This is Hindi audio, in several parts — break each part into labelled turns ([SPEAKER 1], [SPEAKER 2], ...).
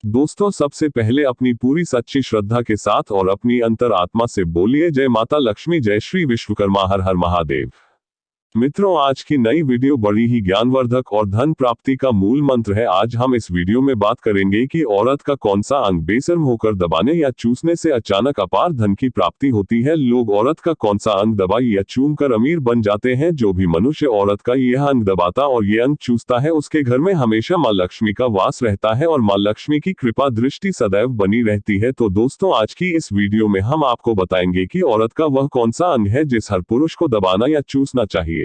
[SPEAKER 1] दोस्तों, सबसे पहले अपनी पूरी सच्ची श्रद्धा के साथ और अपनी अंतर आत्मा से बोलिए, जय माता लक्ष्मी, जय श्री विश्वकर्मा, हर हर महादेव। मित्रों, आज की नई वीडियो बड़ी ही ज्ञानवर्धक और धन प्राप्ति का मूल मंत्र है। आज हम इस वीडियो में बात करेंगे कि औरत का कौन सा अंग बेशर्म होकर दबाने या चूसने से अचानक अपार धन की प्राप्ति होती है। लोग औरत का कौन सा अंग दबाई या चूम कर अमीर बन जाते हैं। जो भी मनुष्य औरत का यह अंग दबाता और ये अंग चूसता है, उसके घर में हमेशा माँ लक्ष्मी का वास रहता है और माँ लक्ष्मी की कृपा दृष्टि सदैव बनी रहती है। तो दोस्तों, आज की इस वीडियो में हम आपको बताएंगे कि औरत का वह कौन सा अंग है जिस हर पुरुष को दबाना या चूसना चाहिए।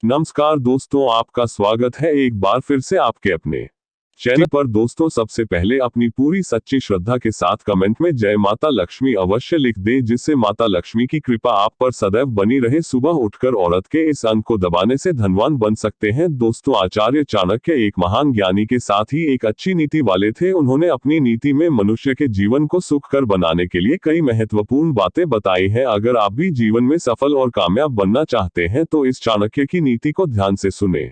[SPEAKER 1] नमस्कार दोस्तों, आपका स्वागत है एक बार फिर से आपके अपने चैनल पर। दोस्तों, सबसे पहले अपनी पूरी सच्ची श्रद्धा के साथ कमेंट में जय माता लक्ष्मी अवश्य लिख दें, जिससे माता लक्ष्मी की कृपा आप पर सदैव बनी रहे। सुबह उठकर औरत के इस अंग को दबाने से धनवान बन सकते हैं। दोस्तों, आचार्य चाणक्य एक महान ज्ञानी के साथ ही एक अच्छी नीति वाले थे। उन्होंने अपनी नीति में मनुष्य के जीवन को सुखकर बनाने के लिए कई महत्वपूर्ण बातें बताई हैं। अगर आप भी जीवन में सफल और कामयाब बनना चाहते हैं तो इस चाणक्य की नीति को ध्यान से सुने।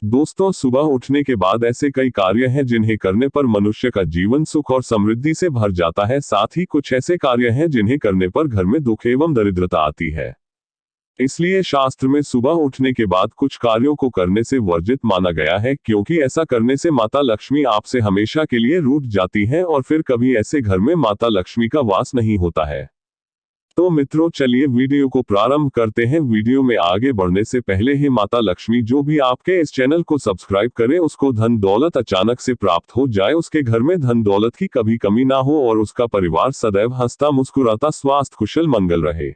[SPEAKER 1] दोस्तों, सुबह उठने के बाद ऐसे कई कार्य हैं जिन्हें करने पर मनुष्य का जीवन सुख और समृद्धि से भर जाता है। साथ ही कुछ ऐसे कार्य हैं जिन्हें करने पर घर में दुख एवं दरिद्रता आती है। इसलिए शास्त्र में सुबह उठने के बाद कुछ कार्यों को करने से वर्जित माना गया है, क्योंकि ऐसा करने से माता लक्ष्मी आपसे हमेशा के लिए रूठ जाती हैं और फिर कभी ऐसे घर में माता लक्ष्मी का वास नहीं होता है। तो मित्रों, चलिए वीडियो को प्रारंभ करते हैं। वीडियो में आगे बढ़ने से पहले ही माता लक्ष्मी जो भी आपके इस चैनल को सब्सक्राइब करे, उसको धन दौलत अचानक से प्राप्त हो जाए, उसके घर में धन दौलत की कभी कमी ना हो और उसका परिवार सदैव हंसता मुस्कुराता स्वास्थ्य कुशल मंगल रहे।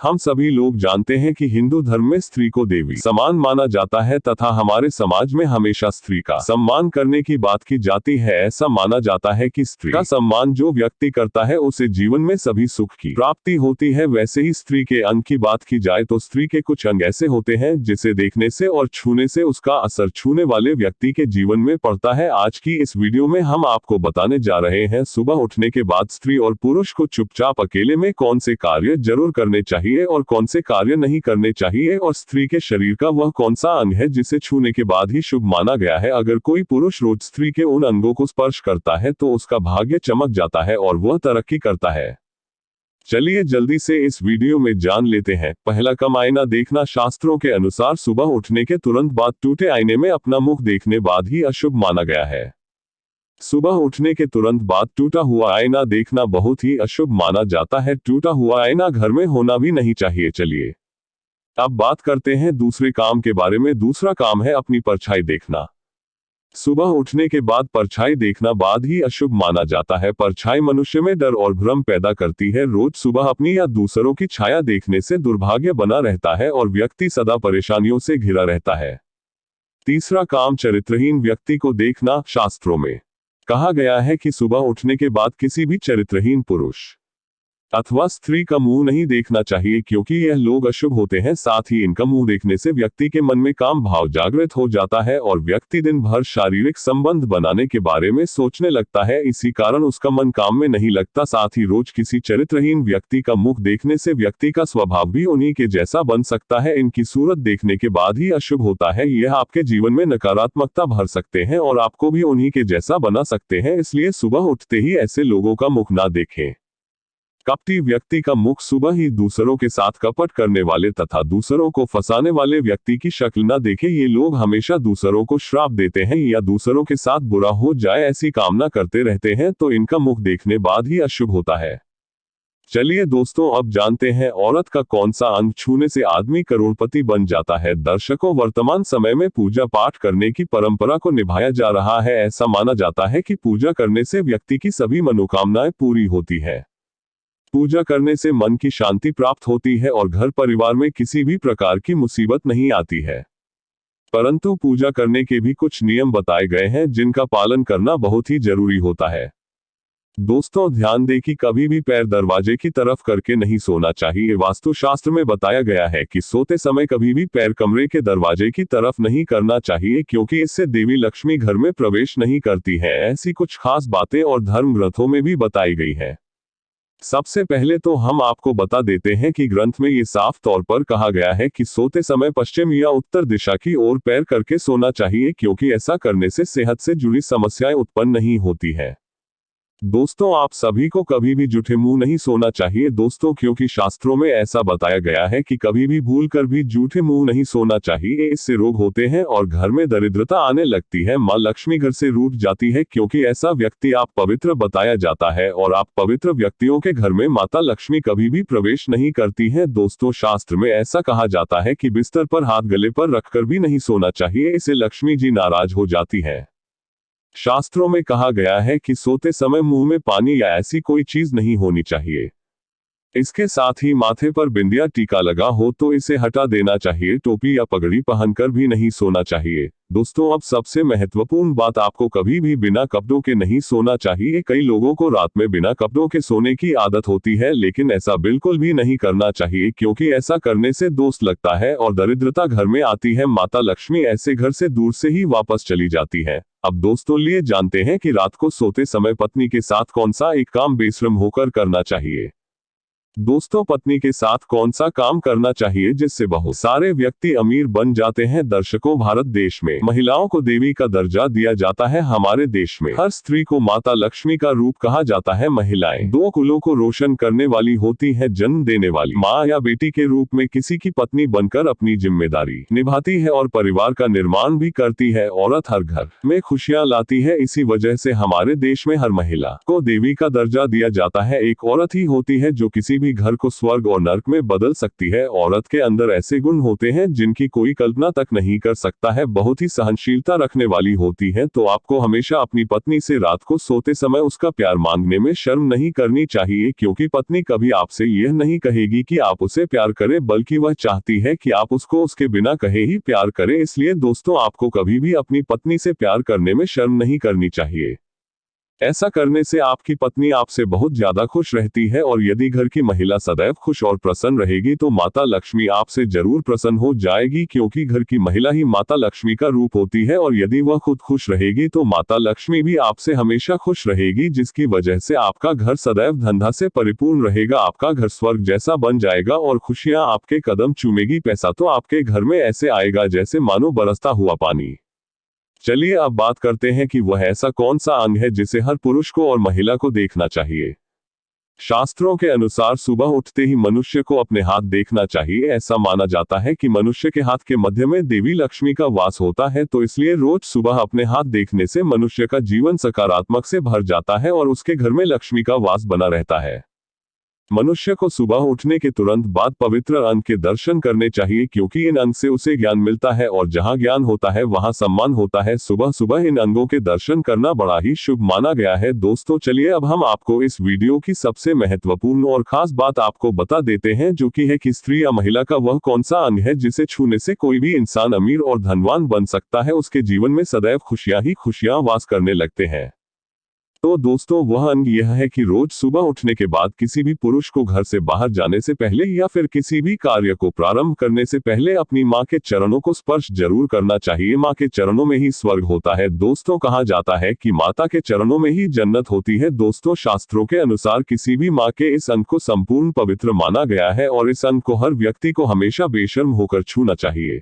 [SPEAKER 1] हम सभी लोग जानते हैं कि हिंदू धर्म में स्त्री को देवी समान माना जाता है तथा हमारे समाज में हमेशा स्त्री का सम्मान करने की बात की जाती है। ऐसा माना जाता है कि स्त्री का सम्मान जो व्यक्ति करता है उसे जीवन में सभी सुख की प्राप्ति होती है। वैसे ही स्त्री के अंग की बात की जाए तो स्त्री के कुछ अंग ऐसे होते हैं जिसे देखने से और छूने से उसका असर छूने वाले व्यक्ति के जीवन में पड़ता है। आज की इस वीडियो में हम आपको बताने जा रहे हैं सुबह उठने के बाद स्त्री और पुरुष को चुपचाप अकेले में कौन से कार्य जरूर करने चाहिए और कौन से कार्य नहीं करने चाहिए, और स्त्री के शरीर का वह कौन सा अंग है जिसे छूने के बाद ही शुभ माना गया है। अगर कोई पुरुष रोज स्त्री के उन अंगों को स्पर्श करता है तो उसका भाग्य चमक जाता है और वह तरक्की करता है। चलिए जल्दी से इस वीडियो में जान लेते हैं। पहला कम आईना देखना। शास्त्रों के अनुसार सुबह उठने के तुरंत बाद टूटे आईने में अपना मुख देखने बाद ही अशुभ माना गया है। सुबह उठने के तुरंत बाद टूटा हुआ आईना देखना बहुत ही अशुभ माना जाता है। टूटा हुआ आईना घर में होना भी नहीं चाहिए। चलिए अब बात करते हैं दूसरे काम के बारे में। दूसरा काम है अपनी परछाई देखना। सुबह उठने के बाद परछाई देखना बाद ही अशुभ माना जाता है। परछाई मनुष्य में डर और भ्रम पैदा करती है। रोज सुबह अपनी या दूसरों की छाया देखने से दुर्भाग्य बना रहता है और व्यक्ति सदा परेशानियों से घिरा रहता है। तीसरा काम चरित्रहीन व्यक्ति को देखना। शास्त्रों में कहा गया है कि सुबह उठने के बाद किसी भी चरित्रहीन पुरुष अथवा स्त्री का मुंह नहीं देखना चाहिए, क्योंकि यह लोग अशुभ होते हैं। साथ ही इनका मुंह देखने से व्यक्ति के मन में काम भाव जागृत हो जाता है और व्यक्ति दिन भर शारीरिक संबंध बनाने के बारे में सोचने लगता है। इसी कारण उसका मन काम में नहीं लगता। साथ ही रोज किसी चरित्रहीन व्यक्ति का मुख देखने से व्यक्ति का स्वभाव भी उन्हीं के जैसा बन सकता है। इनकी सूरत देखने के बाद ही अशुभ होता है। यह आपके जीवन में नकारात्मकता भर सकते हैं और आपको भी उन्हीं के जैसा बना सकते हैं। इसलिए सुबह उठते ही ऐसे लोगों का मुख ना देखें। कपटी व्यक्ति का मुख सुबह ही दूसरों के साथ कपट करने वाले तथा दूसरों को फंसाने वाले व्यक्ति की शक्ल न देखे। ये लोग हमेशा दूसरों को श्राप देते हैं या दूसरों के साथ बुरा हो जाए ऐसी कामना करते रहते हैं, तो इनका मुख देखने बाद ही अशुभ होता है। चलिए दोस्तों, अब जानते हैं औरत का कौन सा अंग छूने से आदमी करोड़पति बन जाता है। दर्शकों, वर्तमान समय में पूजा पाठ करने की परंपरा को निभाया जा रहा है। ऐसा माना जाता है कि पूजा करने से व्यक्ति की सभी मनोकामनाएं पूरी होती है। पूजा करने से मन की शांति प्राप्त होती है और घर परिवार में किसी भी प्रकार की मुसीबत नहीं आती है। परंतु पूजा करने के भी कुछ नियम बताए गए हैं जिनका पालन करना बहुत ही जरूरी होता है। दोस्तों, ध्यान दें कि कभी भी पैर दरवाजे की तरफ करके नहीं सोना चाहिए। वास्तुशास्त्र में बताया गया है कि सोते समय कभी भी पैर कमरे के दरवाजे की तरफ नहीं करना चाहिए, क्योंकि इससे देवी लक्ष्मी घर में प्रवेश नहीं करती है। ऐसी कुछ खास बातें और धर्म ग्रंथों में भी बताई गई है। सबसे पहले तो हम आपको बता देते हैं कि ग्रंथ में ये साफ तौर पर कहा गया है कि सोते समय पश्चिम या उत्तर दिशा की ओर पैर करके सोना चाहिए, क्योंकि ऐसा करने से सेहत से जुड़ी समस्याएं उत्पन्न नहीं होती हैं। दोस्तों, आप सभी को कभी भी जूठे मुंह नहीं सोना चाहिए दोस्तों, क्योंकि शास्त्रों में ऐसा बताया गया है कि कभी भी भूल कर भी जूठे मुंह नहीं सोना चाहिए। इससे रोग होते हैं और घर में दरिद्रता आने लगती है, मां लक्ष्मी घर से रूठ जाती है, क्योंकि ऐसा व्यक्ति आप पवित्र बताया जाता है और आप पवित्र व्यक्तियों के घर में माता लक्ष्मी कभी भी प्रवेश नहीं करती है। दोस्तों, शास्त्र में ऐसा कहा जाता है कि बिस्तर पर हाथ गले पर रखकर भी नहीं सोना चाहिए, इससे लक्ष्मी जी नाराज हो जाती है। शास्त्रों में कहा गया है कि सोते समय मुंह में पानी या ऐसी कोई चीज नहीं होनी चाहिए। इसके साथ ही माथे पर बिंदिया टीका लगा हो तो इसे हटा देना चाहिए। टोपी या पगड़ी पहनकर भी नहीं सोना चाहिए। दोस्तों, अब सबसे महत्वपूर्ण बात, आपको कभी भी बिना कपड़ों के नहीं सोना चाहिए। कई लोगों को रात में बिना कपड़ों के सोने की आदत होती है, लेकिन ऐसा बिल्कुल भी नहीं करना चाहिए, क्योंकि ऐसा करने से दोष लगता है और दरिद्रता घर में आती है। माता लक्ष्मी ऐसे घर से दूर से ही वापस चली जाती है। अब दोस्तों, लिए जानते हैं कि रात को सोते समय पत्नी के साथ कौन सा एक काम बेशर्म होकर करना चाहिए। दोस्तों, पत्नी के साथ कौन सा काम करना चाहिए जिससे बहुत सारे व्यक्ति अमीर बन जाते हैं। दर्शकों, भारत देश में महिलाओं को देवी का दर्जा दिया जाता है। हमारे देश में हर स्त्री को माता लक्ष्मी का रूप कहा जाता है। महिलाएं दो कुलों को रोशन करने वाली होती हैं। जन्म देने वाली माँ या बेटी के रूप में किसी की पत्नी बनकर अपनी जिम्मेदारी निभाती है और परिवार का निर्माण भी करती है। औरत हर घर में खुशियां लाती है। इसी वजह से हमारे देश में हर महिला को देवी का दर्जा दिया जाता है। एक औरत ही होती है जो किसी भी घर को स्वर्ग और नर्क में बदल सकती है। औरत के अंदर ऐसे गुण होते हैं जिनकी कोई कल्पना तक नहीं कर सकता है। बहुत ही सहनशीलता रखने वाली होती है। तो आपको हमेशा अपनी पत्नी से रात को सोते समय उसका प्यार मांगने में शर्म नहीं करनी चाहिए, क्योंकि पत्नी कभी आपसे यह नहीं कहेगी कि आप उसे प्यार करें, बल्कि वह चाहती है कि आप उसको उसके बिना कहे ही प्यार करें। इसलिए दोस्तों, आपको कभी भी अपनी पत्नी से प्यार करने में शर्म नहीं करनी चाहिए। ऐसा करने से आपकी पत्नी आपसे बहुत ज्यादा खुश रहती है, और यदि घर की महिला सदैव खुश और प्रसन्न रहेगी तो माता लक्ष्मी आपसे जरूर प्रसन्न हो जाएगी, क्योंकि घर की महिला ही माता लक्ष्मी का रूप होती है। और यदि वह खुद खुश रहेगी तो माता लक्ष्मी भी आपसे हमेशा खुश रहेगी, जिसकी वजह से आपका घर सदैव धंधा से परिपूर्ण रहेगा। आपका घर स्वर्ग जैसा बन जाएगा और खुशियां आपके कदम चूमेगी। पैसा तो आपके घर में ऐसे आएगा जैसे मानो बरसता हुआ पानी। चलिए अब बात करते हैं कि वह ऐसा कौन सा अंग है जिसे हर पुरुष को और महिला को देखना चाहिए। शास्त्रों के अनुसार सुबह उठते ही मनुष्य को अपने हाथ देखना चाहिए। ऐसा माना जाता है कि मनुष्य के हाथ के मध्य में देवी लक्ष्मी का वास होता है, तो इसलिए रोज सुबह अपने हाथ देखने से मनुष्य का जीवन सकारात्मक से भर जाता है और उसके घर में लक्ष्मी का वास बना रहता है। मनुष्य को सुबह उठने के तुरंत बाद पवित्र अंग के दर्शन करने चाहिए, क्योंकि इन अंग से उसे ज्ञान मिलता है और जहां ज्ञान होता है वहां सम्मान होता है। सुबह सुबह इन अंगों के दर्शन करना बड़ा ही शुभ माना गया है। दोस्तों, चलिए अब हम आपको इस वीडियो की सबसे महत्वपूर्ण और खास बात आपको बता देते हैं, जो कि है कि स्त्री या महिला का वह कौन सा अंग है जिसे छूने से कोई भी इंसान अमीर और धनवान बन सकता है। उसके जीवन में सदैव खुशियां ही खुशियां वास करने लगते हैं। तो दोस्तों, वह अंग यह है कि रोज सुबह उठने के बाद किसी भी पुरुष को घर से बाहर जाने से पहले या फिर किसी भी कार्य को प्रारंभ करने से पहले अपनी मां के चरणों को स्पर्श जरूर करना चाहिए। मां के चरणों में ही स्वर्ग होता है। दोस्तों, कहा जाता है कि माता के चरणों में ही जन्नत होती है। दोस्तों, शास्त्रों के अनुसार किसी भी मां के इस अंग को संपूर्ण पवित्र माना गया है और इस अंग को हर व्यक्ति को हमेशा बेशर्म होकर छूना चाहिए।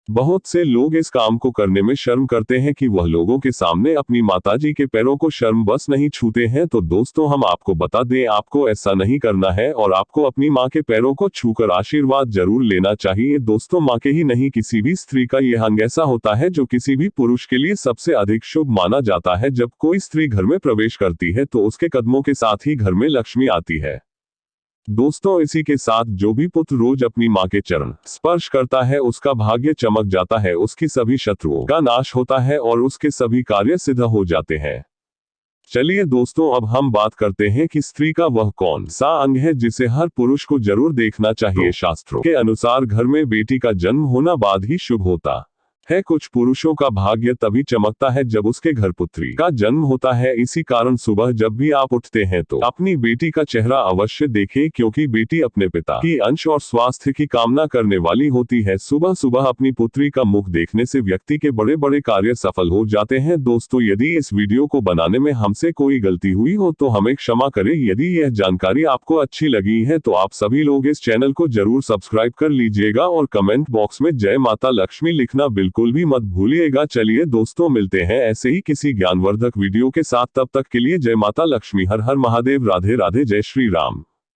[SPEAKER 1] बहुत से लोग इस काम को करने में शर्म करते हैं कि वह लोगों के सामने अपनी माताजी के पैरों को शर्म बस नहीं छूते हैं। तो दोस्तों, हम आपको बता दें, आपको ऐसा नहीं करना है और आपको अपनी मां के पैरों को छूकर आशीर्वाद जरूर लेना चाहिए। दोस्तों, मां के ही नहीं, किसी भी स्त्री का यह अंग ऐसा होता है जो किसी भी पुरुष के लिए सबसे अधिक शुभ माना जाता है। जब कोई स्त्री घर में प्रवेश करती है तो उसके कदमों के साथ ही घर में लक्ष्मी आती है। दोस्तों, इसी के साथ जो भी पुत्र रोज अपनी मां के चरण स्पर्श करता है उसका भाग्य चमक जाता है, उसकी सभी शत्रुओं का नाश होता है और उसके सभी कार्य सिद्ध हो जाते हैं। चलिए दोस्तों, अब हम बात करते हैं कि स्त्री का वह कौन सा अंग है जिसे हर पुरुष को जरूर देखना चाहिए। शास्त्रों के अनुसार घर में बेटी का जन्म होना बाद ही शुभ होता है। कुछ पुरुषों का भाग्य तभी चमकता है जब उसके घर पुत्री का जन्म होता है। इसी कारण सुबह जब भी आप उठते हैं तो अपनी बेटी का चेहरा अवश्य देखें, क्योंकि बेटी अपने पिता की अंश और स्वास्थ्य की कामना करने वाली होती है। सुबह सुबह अपनी पुत्री का मुख देखने से व्यक्ति के बड़े बड़े कार्य सफल हो जाते हैं। दोस्तों, यदि इस वीडियो को बनाने में हमसे कोई गलती हुई हो तो हमें क्षमा करें। यदि यह जानकारी आपको अच्छी लगी है तो आप सभी लोग इस चैनल को जरूर सब्सक्राइब कर लीजिएगा और कमेंट बॉक्स में जय माता लक्ष्मी लिखना बिल्कुल भी मत भूलिएगा। चलिए दोस्तों, मिलते हैं ऐसे ही किसी ज्ञानवर्धक वीडियो के साथ। तब तक के लिए जय माता लक्ष्मी, हर हर महादेव, राधे राधे, जय श्री राम।